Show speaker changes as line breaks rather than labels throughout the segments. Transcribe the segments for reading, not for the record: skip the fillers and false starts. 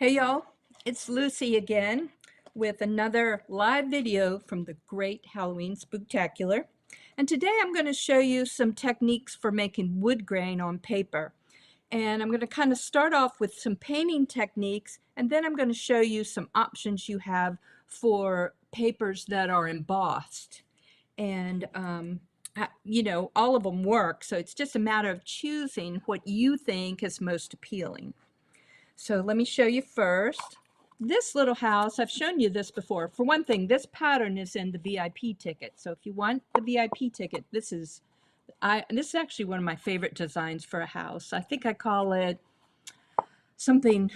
Hey y'all, it's Lucy again with another live video from the Great Halloween Spooktacular. And today I'm going to show you some techniques for making wood grain on paper. And I'm going to kind of start off with some painting techniques, and then I'm going to show you some options you have for papers that are embossed. And all of them work, so it's just a matter of choosing what you think is most appealing. So let me show you first. This little house, I've shown you this before. For one thing, this pattern is in the VIP ticket. So if you want the VIP ticket, this is actually one of my favorite designs for a house. I think I call it something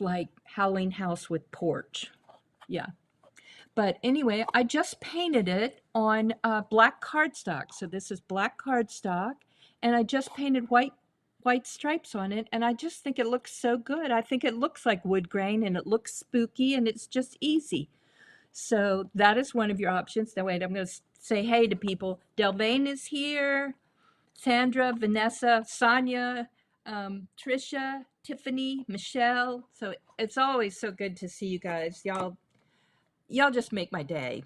like Howling House with Porch. Yeah. But anyway, I just painted it on black cardstock. So this is black cardstock, and I just painted white stripes on it, and I just think it looks so good. I think it looks like wood grain, and it looks spooky, and it's just easy. So that is one of your options. Now wait, I'm going to say hey to people. Delvane is here, Sandra, Vanessa, Sonia, Trisha, Tiffany, Michelle. So it's always so good to see you guys. Y'all just make my day.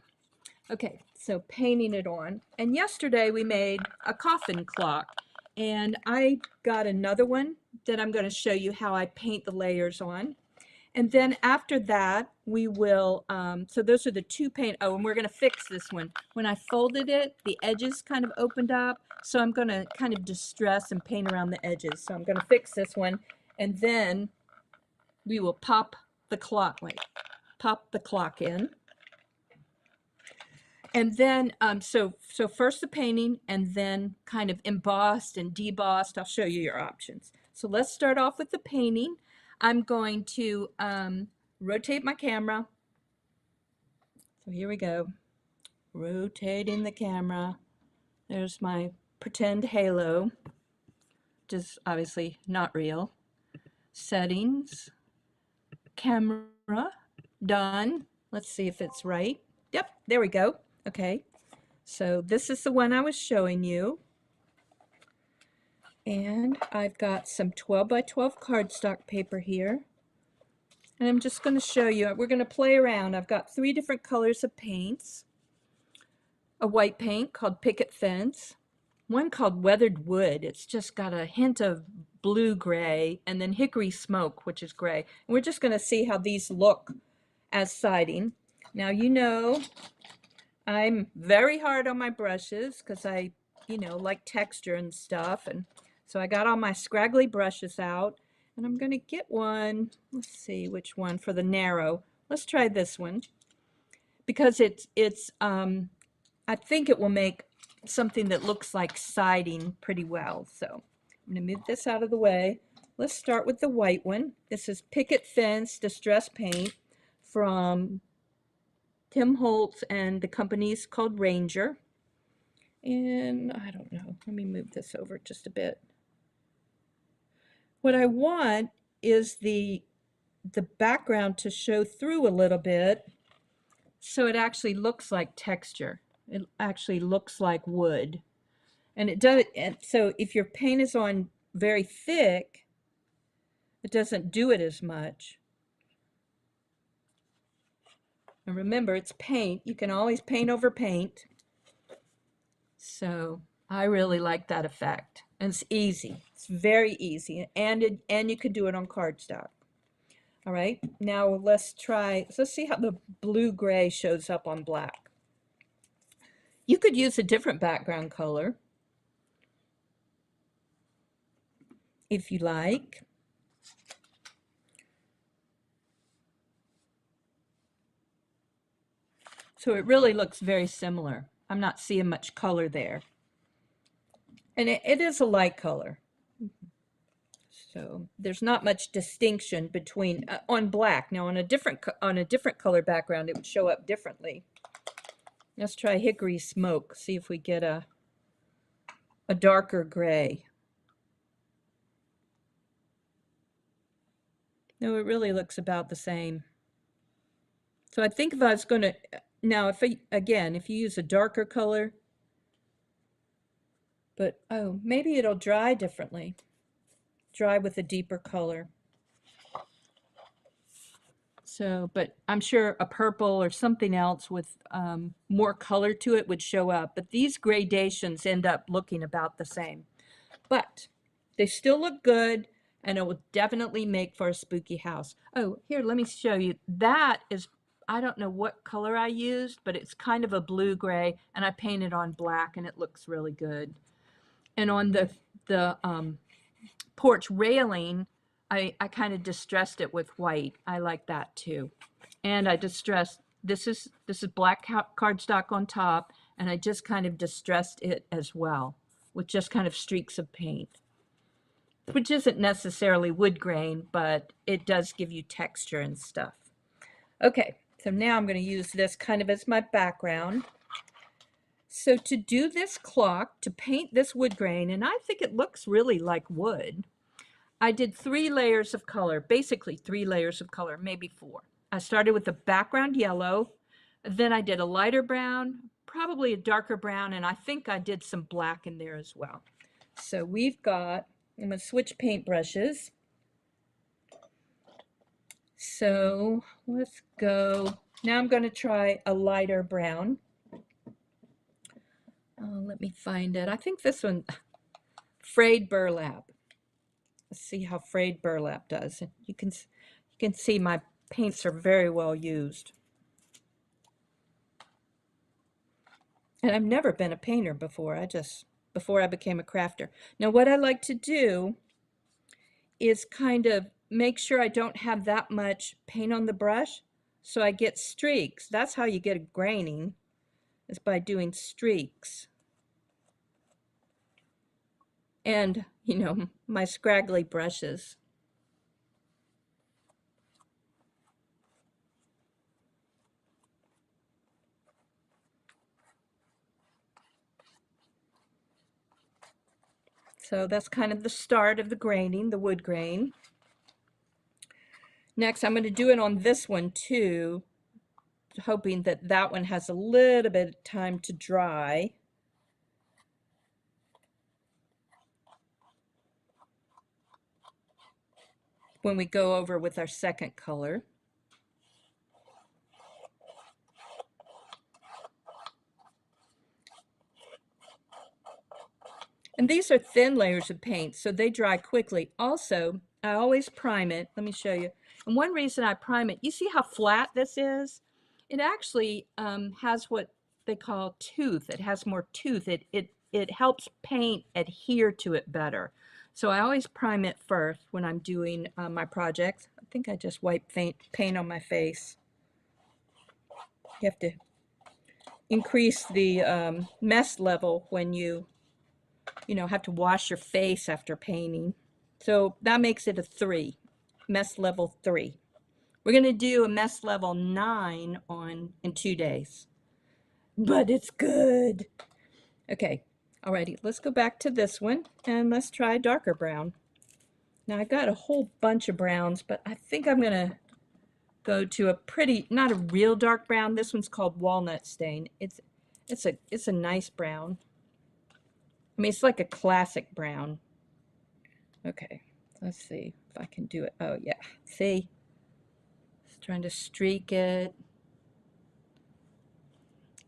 Okay, so painting it on. And yesterday we made a coffin clock, and I got another one that I'm going to show you how I paint the layers on. And then after that, we will, so those are the two paint, oh, and we're going to fix this one. When I folded it, the edges kind of opened up, so I'm going to kind of distress and paint around the edges. So I'm going to fix this one, and then we will pop the clock in. And then, so first the painting, and then kind of embossed and debossed. I'll show you your options. So let's start off with the painting. I'm going to rotate my camera. So here we go. Rotating the camera. There's my pretend halo, which is obviously not real. Settings. Camera. Done. Let's see if it's right. Yep, there we go. Okay. So this is the one I was showing you. And I've got some 12 by 12 cardstock paper here. And I'm just going to show you, we're going to play around. I've got 3 different colors of paints. A white paint called Picket Fence. One called Weathered Wood. It's just got a hint of blue gray. And then Hickory Smoke, which is gray. And we're just going to see how these look as siding. Now you know I'm very hard on my brushes because I like texture and stuff, and so I got all my scraggly brushes out, and I'm going to get one. Let's see which one for the narrow. Let's try this one because I think it will make something that looks like siding pretty well. So I'm going to move this out of the way. Let's start with the white one. This is Picket Fence Distress Paint from Tim Holtz, and the company's called Ranger. And I don't know, let me move this over just a bit. What I want is the background to show through a little bit, so it actually looks like texture. It actually looks like wood. And it does, and so if your paint is on very thick, it doesn't do it as much. And remember, it's paint. You can always paint over paint. So I really like that effect. And it's easy. It's very easy. And you could do it on cardstock. All right, now let's see how the blue-gray shows up on black. You could use a different background color if you like. So it really looks very similar. I'm not seeing much color there. And it is a light color. So there's not much distinction between on black. Now on a different color background, it would show up differently. Let's try Hickory Smoke. See if we get a darker gray. No, it really looks about the same. So I think if I was going to, now if you use a darker color, but oh, maybe it'll dry differently. Dry with a deeper color. So, but I'm sure a purple or something else with more color to it would show up. But these gradations end up looking about the same. But they still look good, and it will definitely make for a spooky house. Oh, here, let me show you. That is, I don't know what color I used, but it's kind of a blue-gray, and I painted on black, and it looks really good. And on the porch railing, I kind of distressed it with white. I like that too. And I distressed, this is black cardstock on top, and I just kind of distressed it as well with just kind of streaks of paint, which isn't necessarily wood grain, but it does give you texture and stuff. Okay, so now I'm going to use this kind of as my background. So to do this clock, to paint this wood grain, and I think it looks really like wood, I did 3 layers of color, basically 3 layers of color, maybe 4. I started with a background yellow, then I did a lighter brown, probably a darker brown, and I think I did some black in there as well. So we've got, I'm going to switch paintbrushes. So let's go, now I'm going to try a lighter brown. Let me find it. I think this one, frayed burlap. Let's see how frayed burlap does. You can see my paints are very well used. And I've never been a painter before. Before I became a crafter. Now what I like to do is kind of make sure I don't have that much paint on the brush, so I get streaks. That's how you get a graining, is by doing streaks. And, you know, my scraggly brushes. So that's kind of the start of the graining, the wood grain. Next, I'm going to do it on this one too, hoping that that one has a little bit of time to dry. When we go over with our second color. And these are thin layers of paint, so they dry quickly. Also, I always prime it. Let me show you. And one reason I prime it, you see how flat this is? It actually has what they call tooth. It has more tooth. It helps paint adhere to it better. So I always prime it first when I'm doing my projects. I think I just wiped paint on my face. You have to increase the mess level when you have to wash your face after painting. So that makes it a 3, mess level 3. We're going to do a mess level 9 in 2 days. But it's good. Okay, alrighty, let's go back to this one and let's try darker brown. Now I got a whole bunch of browns, but I think I'm going to go to a pretty, not a real dark brown. This one's called walnut stain. It's a nice brown. I mean, it's like a classic brown. Okay, let's see if I can do it. Oh, yeah. See? Just trying to streak it.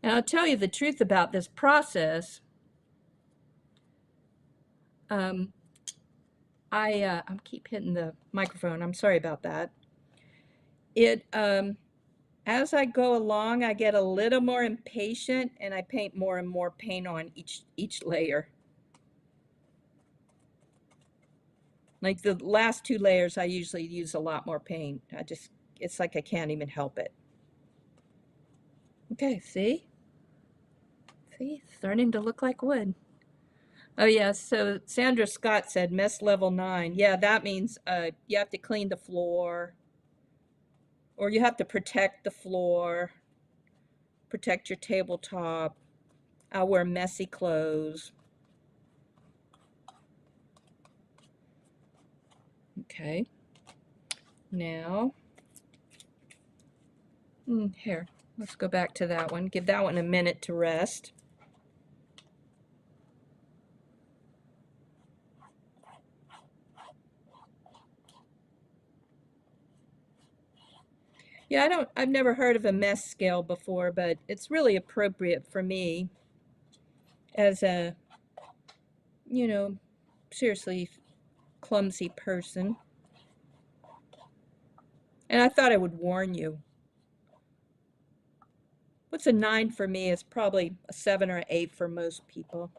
And I'll tell you the truth about this process. I keep hitting the microphone. I'm sorry about that. As I go along, I get a little more impatient and I paint more and more paint on each layer. Like the last 2 layers, I usually use a lot more paint. It's like I can't even help it. Okay, see? See, it's starting to look like wood. Oh yeah, so Sandra Scott said mess level 9. Yeah, that means you have to clean the floor, or you have to protect the floor, protect your tabletop. I'll wear messy clothes. Okay. Now, here, let's go back to that one. Give that one a minute to rest. Yeah, I've never heard of a mess scale before, but it's really appropriate for me as a, you know, seriously clumsy person. And I thought I would warn you. What's a 9 for me is probably a 7 or an 8 for most people.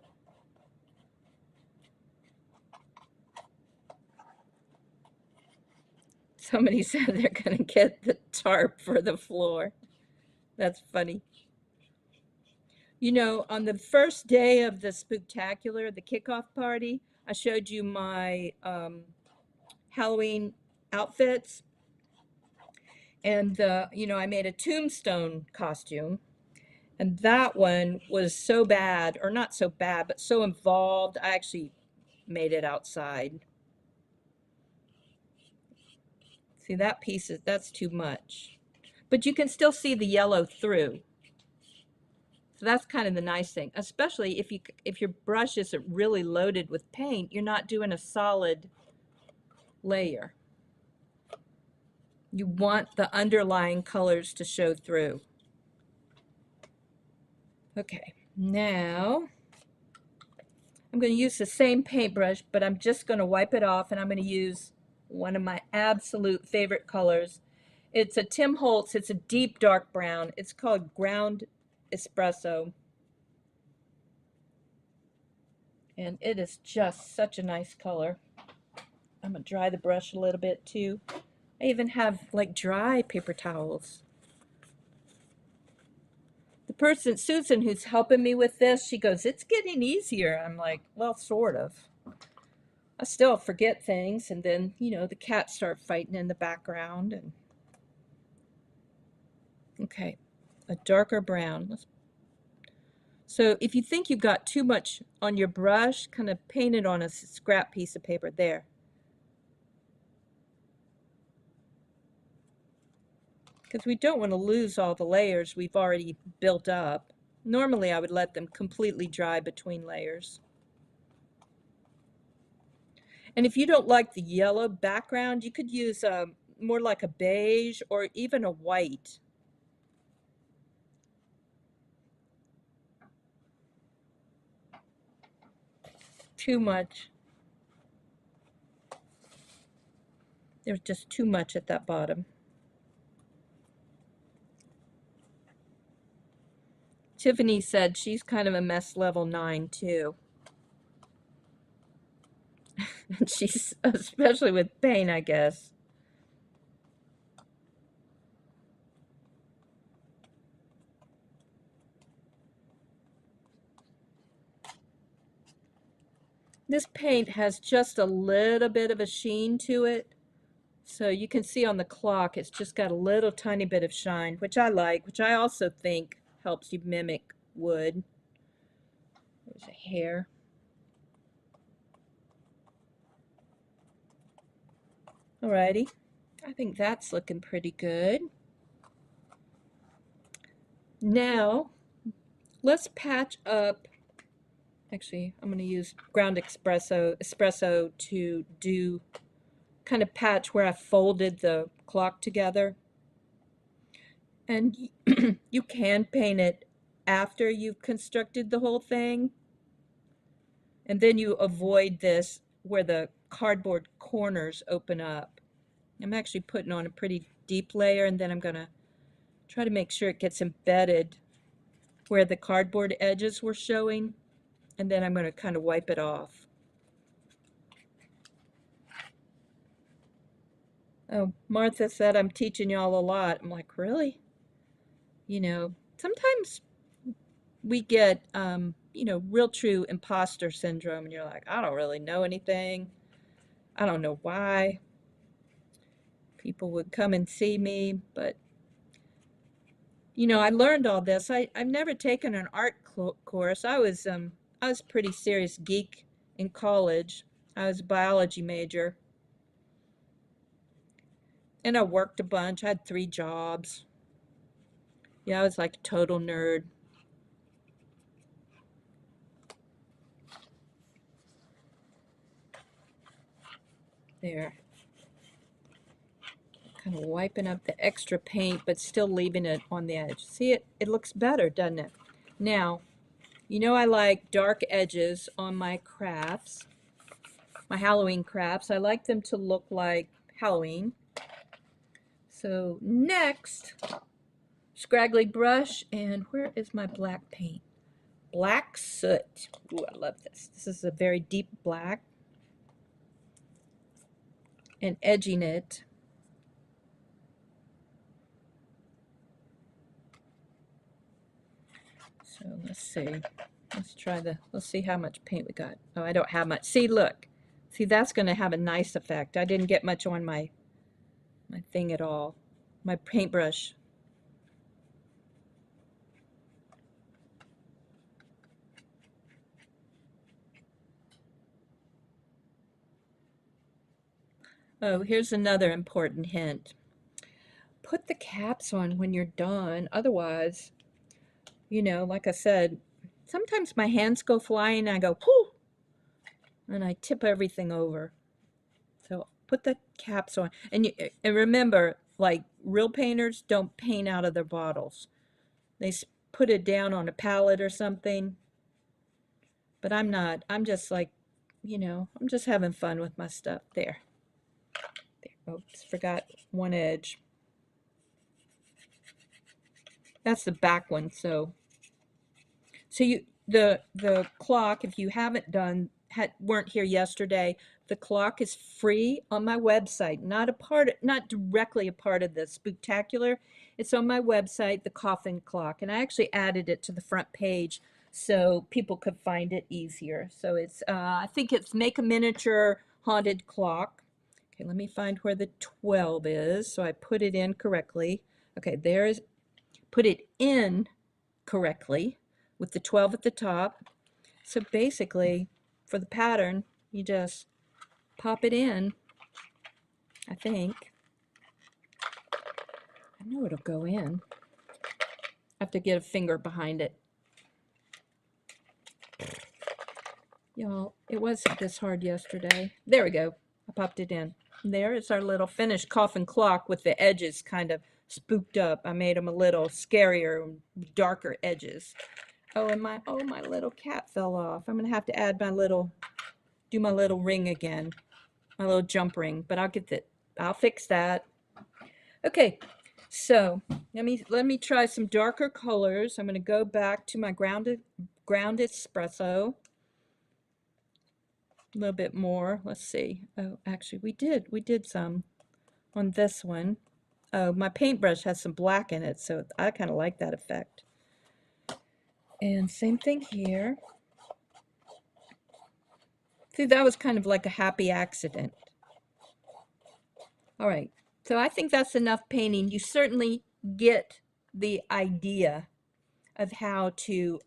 Somebody said they're going to get the tarp for the floor. That's funny. You know, on the first day of the Spooktacular, the kickoff party, I showed you my Halloween outfits. And I made a tombstone costume. And that one was so bad, or not so bad, but so involved, I actually made it outside. See, that piece that's too much. But you can still see the yellow through. So that's kind of the nice thing, especially if your brush isn't really loaded with paint, you're not doing a solid layer. You want the underlying colors to show through. Okay, now I'm going to use the same paintbrush, but I'm just going to wipe it off, and I'm going to use one of my absolute favorite colors. It's a Tim Holtz. It's a deep dark brown. It's called Ground Espresso. And it is just such a nice color. I'm going to dry the brush a little bit too. I even have like dry paper towels. The person, Susan, who's helping me with this, she goes, "It's getting easier." I'm like, well, sort of. I still forget things, and then, the cats start fighting in the background. And okay, a darker brown. So if you think you've got too much on your brush, kind of paint it on a scrap piece of paper there. Because we don't want to lose all the layers we've already built up. Normally I would let them completely dry between layers. And if you don't like the yellow background, you could use more like a beige or even a white. Too much. There's just too much at that bottom. Tiffany said she's kind of a mess level 9 too. And she's, especially with paint, I guess. This paint has just a little bit of a sheen to it. So you can see on the clock, it's just got a little tiny bit of shine, which I like, which I also think helps you mimic wood. There's a hair. Alrighty, I think that's looking pretty good. Now, let's patch up. Actually, I'm going to use ground espresso to do kind of patch where I folded the clock together. And you can paint it after you've constructed the whole thing. And then you avoid this where the cardboard corners open up. I'm actually putting on a pretty deep layer, and then I'm going to try to make sure it gets embedded where the cardboard edges were showing, and then I'm going to kind of wipe it off. Oh, Martha said I'm teaching y'all a lot. I'm like, really? Sometimes we get, real true imposter syndrome, and you're like, I don't really know anything. I don't know why people would come and see me, but I learned all this. I've never taken an art course. I was a pretty serious geek in college. I was a biology major, and I worked a bunch. I had 3 jobs. Yeah, I was like a total nerd. There. kind of wiping up the extra paint, but still leaving it on the edge. See, it looks better, doesn't it? Now, you know I like dark edges on my crafts, my Halloween crafts. I like them to look like Halloween. So next, scraggly brush, and where is my black paint? Black soot. Ooh, I love this. This is a very deep black. And edging it. So let's see. Let's see how much paint we got. Oh, I don't have much. See, look. See, that's going to have a nice effect. I didn't get much on my thing at all. My paintbrush. Oh, here's another important hint. Put the caps on when you're done. Otherwise, you know, like I said, sometimes my hands go flying and I go, whoo, and I tip everything over. So put the caps on. And remember, like real painters don't paint out of their bottles. They put it down on a palette or something. But I'm not. I'm just like, you know, I'm just having fun with my stuff. There. Oops, forgot one edge. That's the back one. So the clock, if you haven't weren't here yesterday, the clock is free on my website. Not directly a part of the Spooktacular. It's on my website, the coffin clock, and I actually added it to the front page so people could find it easier. So it's I think it's Make a Miniature Haunted Clock. Okay, let me find where the 12 is. So I put it in correctly. Okay, there's put it in correctly with the 12 at the top. So basically, for the pattern, you just pop it in, I think. I know it'll go in. I have to get a finger behind it. Y'all, it wasn't this hard yesterday. There we go. I popped it in. There is our little finished coffin clock with the edges kind of spooked up. I made them a little scarier, darker edges. Oh, and my little cap fell off. I'm gonna have to add do my little ring again, my little jump ring, but I'll fix that. Okay, so let me try some darker colors. I'm gonna go back to my grounded espresso. A little bit more. Let's see. Oh, actually, we did some on this one. Oh, my paintbrush has some black in it, so I kind of like that effect. And same thing here. See, that was kind of like a happy accident. All right, so I think that's enough painting. You certainly get the idea of how to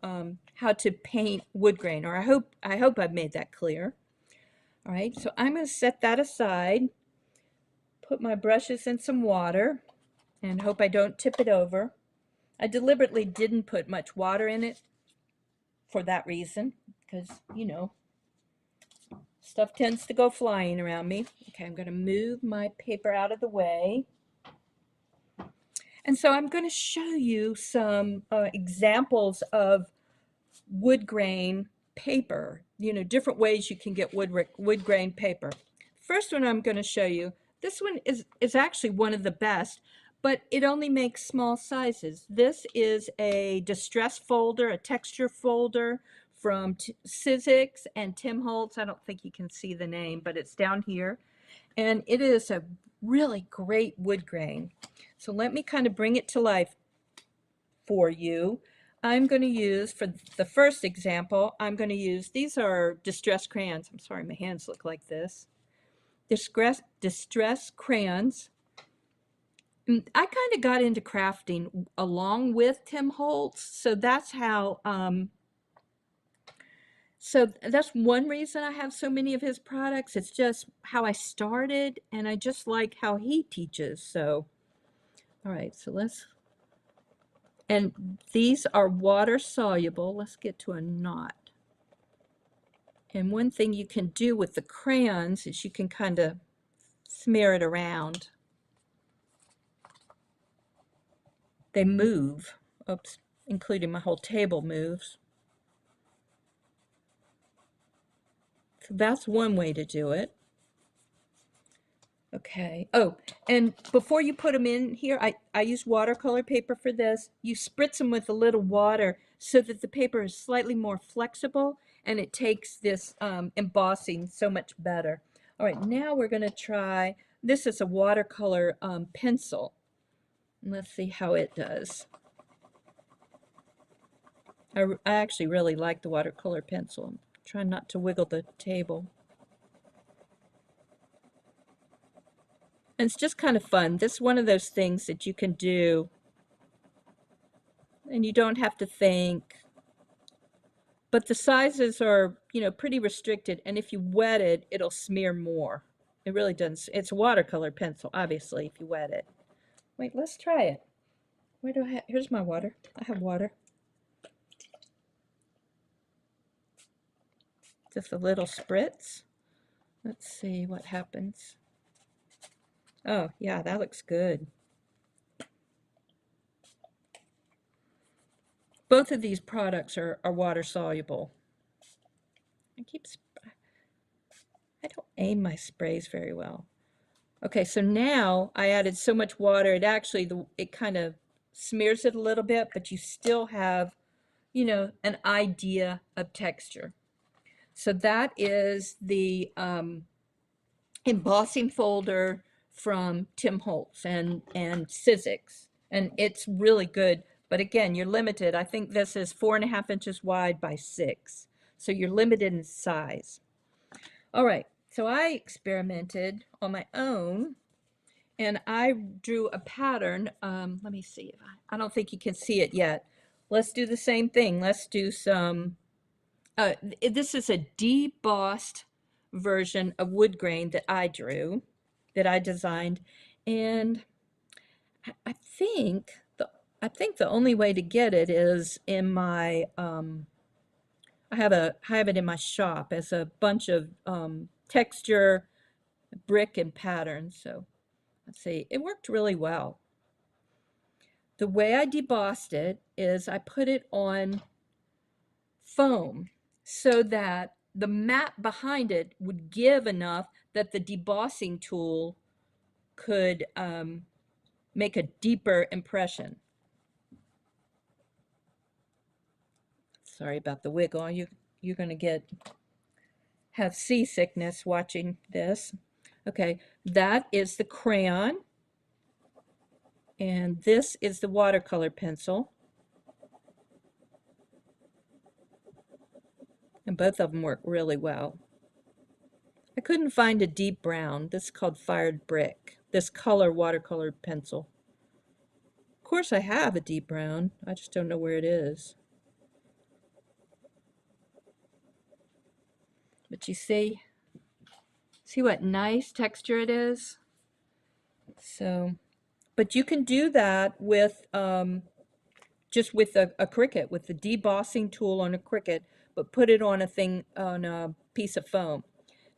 paint wood grain, or I hope I've made that clear. All right, so I'm going to set that aside, put my brushes in some water, and hope I don't tip it over. I deliberately didn't put much water in it for that reason, because, you know, stuff tends to go flying around me. Okay, I'm going to move my paper out of the way. And so I'm going to show you some examples of wood grain paper, you know, different ways you can get wood grain paper. First one I'm going to show you, this one is actually one of the best, but it only makes small sizes. This is a distress folder, a texture folder from Sizzix and Tim Holtz. I don't think you can see the name, but it's down here. And it is a really great wood grain. So let me kind of bring it to life for you. I'm going to use, for the first example, I'm going to use, these are distress crayons. I'm sorry, my hands look like this. Distress crayons. I kind of got into crafting along with Tim Holtz, so that's how, so that's one reason I have so many of his products. It's just how I started, and I just like how he teaches. So, all right, so and these are water soluble. Let's get to a knot. And one thing you can do with the crayons is you can kind of smear it around. they move. Oops, including my whole table moves. So that's one way to do it. Okay. Oh, and before you put them in here, I use watercolor paper for this. You spritz them with a little water so that the paper is slightly more flexible and it takes this embossing so much better. All right, now we're going to try, this is a watercolor pencil. Let's see how it does. I actually really like the watercolor pencil. I'm trying not to wiggle the table. And it's just kind of fun. This is one of those things that you can do and you don't have to think. But the sizes are, you know, pretty restricted. And if you wet it, it'll smear more. It really doesn't. It's a watercolor pencil, obviously, if you wet it. Wait, let's try it. Where do I have? Here's my water. I have water. Just a little spritz. Let's see what happens. Oh, yeah, that looks good. Both of these products are water soluble. I don't aim my sprays very well. Okay, so now I added so much water, it actually, it kind of smears it a little bit, but you still have, you know, an idea of texture. So that is the embossing folder from Tim Holtz and Sizzix, and it's really good. But again, you're limited. I think this is 4.5 inches wide by 6, so you're limited in size. All right, so I experimented on my own, and I drew a pattern. Let me see if I don't think you can see it yet. Let's do the same thing. Let's do some. This is a debossed version of Woodgrain that I drew, that I designed, and I think the only way to get it is in my I have it in my shop as a bunch of texture, brick, and patterns. So let's see, it worked really well. The way I debossed it is I put it on foam so that the mat behind it would give enough that the debossing tool could make a deeper impression. Sorry about the wiggle. You're going to have seasickness watching this. Okay, that is the crayon, and this is the watercolor pencil. And both of them work really well. I couldn't find a deep brown. This is called Fired Brick, this color watercolor pencil. Of course I have a deep brown, I just don't know where it is. But you see what nice texture it is? So, but you can do that with just with a Cricut, with the debossing tool on a Cricut, but put it on a piece of foam.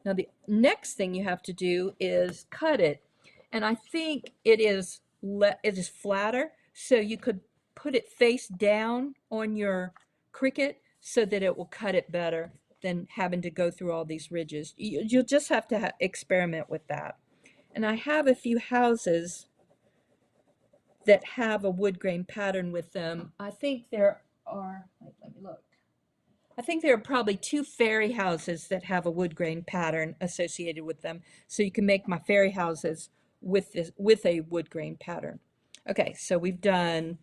Now the next thing you have to do is cut it, and I think it is flatter, so you could put it face down on your Cricut so that it will cut it better than having to go through all these ridges. You'll just have to experiment with that. And I have a few houses that have a wood grain pattern with them. I think there are, let me look. I think there are probably 2 fairy houses that have a wood grain pattern associated with them. So you can make my fairy houses with a wood grain pattern. Okay, so we've done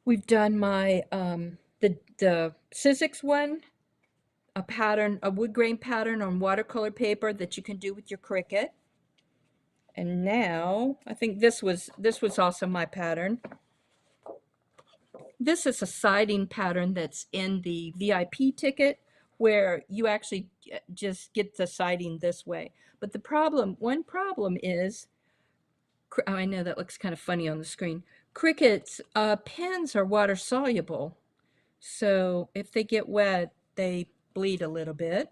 my the Sizzix one, a wood grain pattern on watercolor paper that you can do with your Cricut. And now I think this was also my pattern. This is a siding pattern that's in the VIP ticket, where you actually just get the siding this way. But one problem is, I know that looks kind of funny on the screen. Cricut's pens are water soluble. So if they get wet, they bleed a little bit.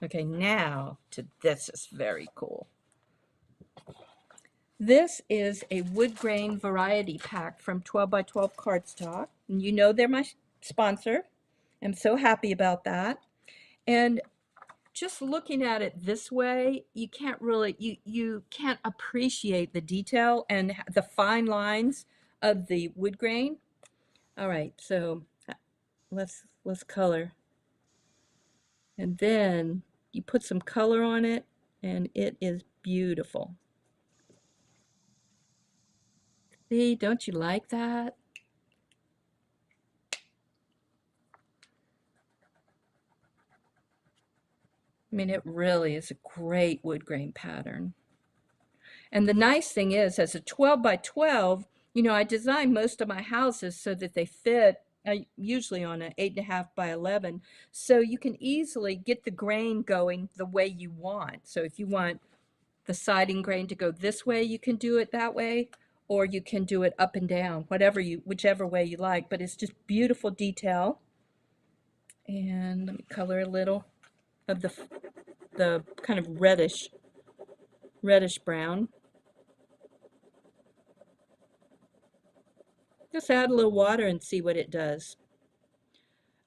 Okay, now to this is very cool. This is a wood grain variety pack from 12 by 12 Cardstock. And you know they're my sponsor. I'm so happy about that. And just looking at it this way, you can't really, you can't appreciate the detail and the fine lines of the wood grain. All right, so let's color. And then you put some color on it and it is beautiful. See, don't you like that? I mean, it really is a great wood grain pattern. And the nice thing is, as a 12 by 12, you know, I design most of my houses so that they fit usually on an 8.5 by 11. So you can easily get the grain going the way you want. So if you want the siding grain to go this way, you can do it that way, or you can do it up and down, whichever way you like. But it's just beautiful detail. And let me color a little of the kind of reddish brown. Just add a little water and see what it does.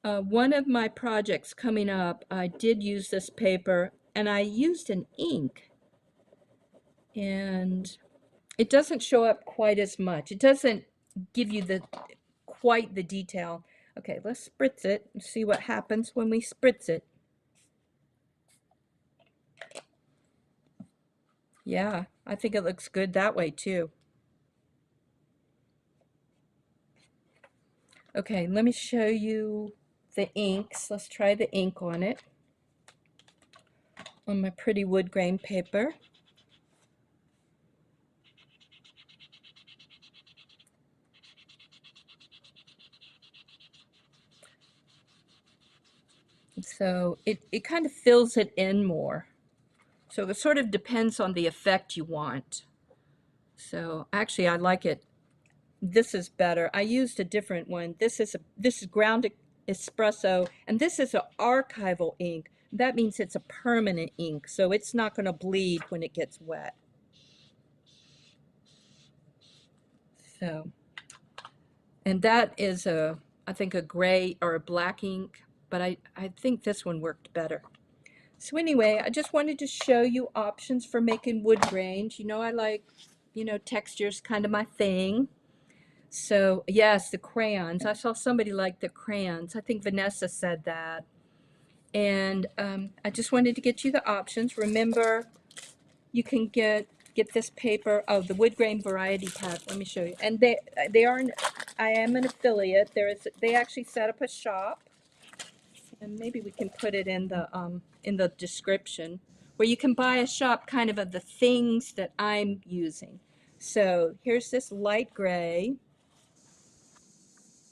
One of my projects coming up, I did use this paper and I used an ink, and it doesn't show up quite as much. It doesn't give you quite the detail. Okay, let's spritz it and see what happens when we spritz it. Yeah, I think it looks good that way too. Okay, let me show you the inks. Let's try the ink on it, on my pretty wood grain paper. So it kind of fills it in more. So it sort of depends on the effect you want. So actually I like it. This is better. I used a different one. This is ground espresso, and this is an archival ink. That means it's a permanent ink, so it's not going to bleed when it gets wet. So, and that is I think a gray or a black ink, but I think this one worked better. So anyway, I just wanted to show you options for making wood grains. You know, I like, you know, texture's kind of my thing. So yes, the crayons. I saw somebody like the crayons. I think Vanessa said that. And I just wanted to get you the options. Remember, you can get this paper. Oh, the wood grain variety pack. Let me show you. And they are. I am an affiliate. They actually set up a shop, and maybe we can put it in the description, where you can buy a shop kind of the things that I'm using. So here's this light gray.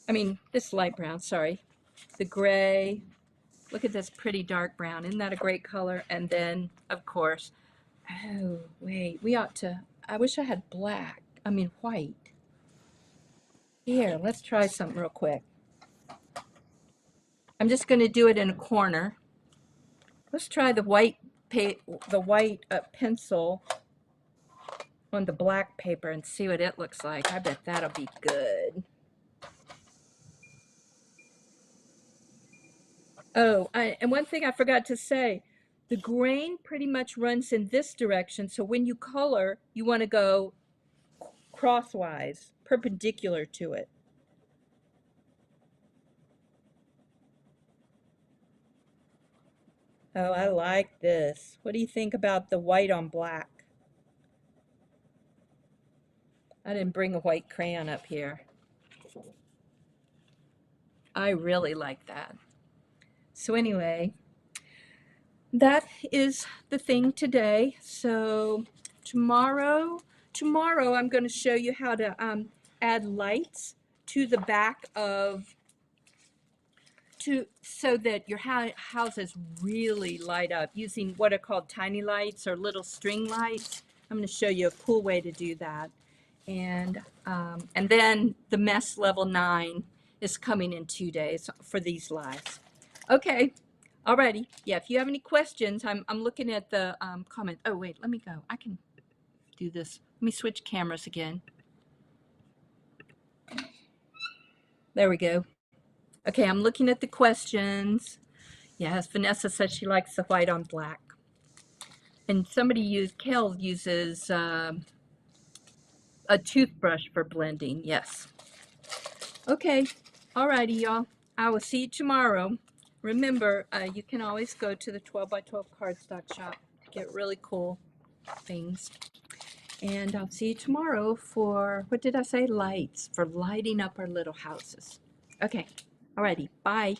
I mean, this light brown, sorry. The gray. Look at this pretty dark brown. Isn't that a great color? And then, of course, oh, wait, I wish I had black. I mean, white. Here, let's try something real quick. I'm just going to do it in a corner. Let's try the white pencil on the black paper and see what it looks like. I bet that'll be good. Oh, and one thing I forgot to say, the grain pretty much runs in this direction, so when you color, you want to go crosswise, perpendicular to it. Oh, I like this. What do you think about the white on black? I didn't bring a white crayon up here. I really like that. So anyway, that is the thing today. So tomorrow I'm going to show you how to add lights to the back of so that your houses really light up using what are called tiny lights or little string lights. I'm going to show you a cool way to do that. And then the mess level 9 is coming in 2 days for these lives. Okay, alrighty. Yeah, if you have any questions, I'm looking at the comment. Oh wait, let me go. I can do this Let me switch cameras again. There we go. Okay, I'm looking at the questions. Yes, Vanessa says she likes the white on black. And Kel uses a toothbrush for blending. Yes. Okay. Alrighty, y'all. I will see you tomorrow. Remember, you can always go to the 12 by 12 Cardstock Shop to get really cool things. And I'll see you tomorrow for, what did I say? Lights, for lighting up our little houses. Okay. Alrighty. Bye.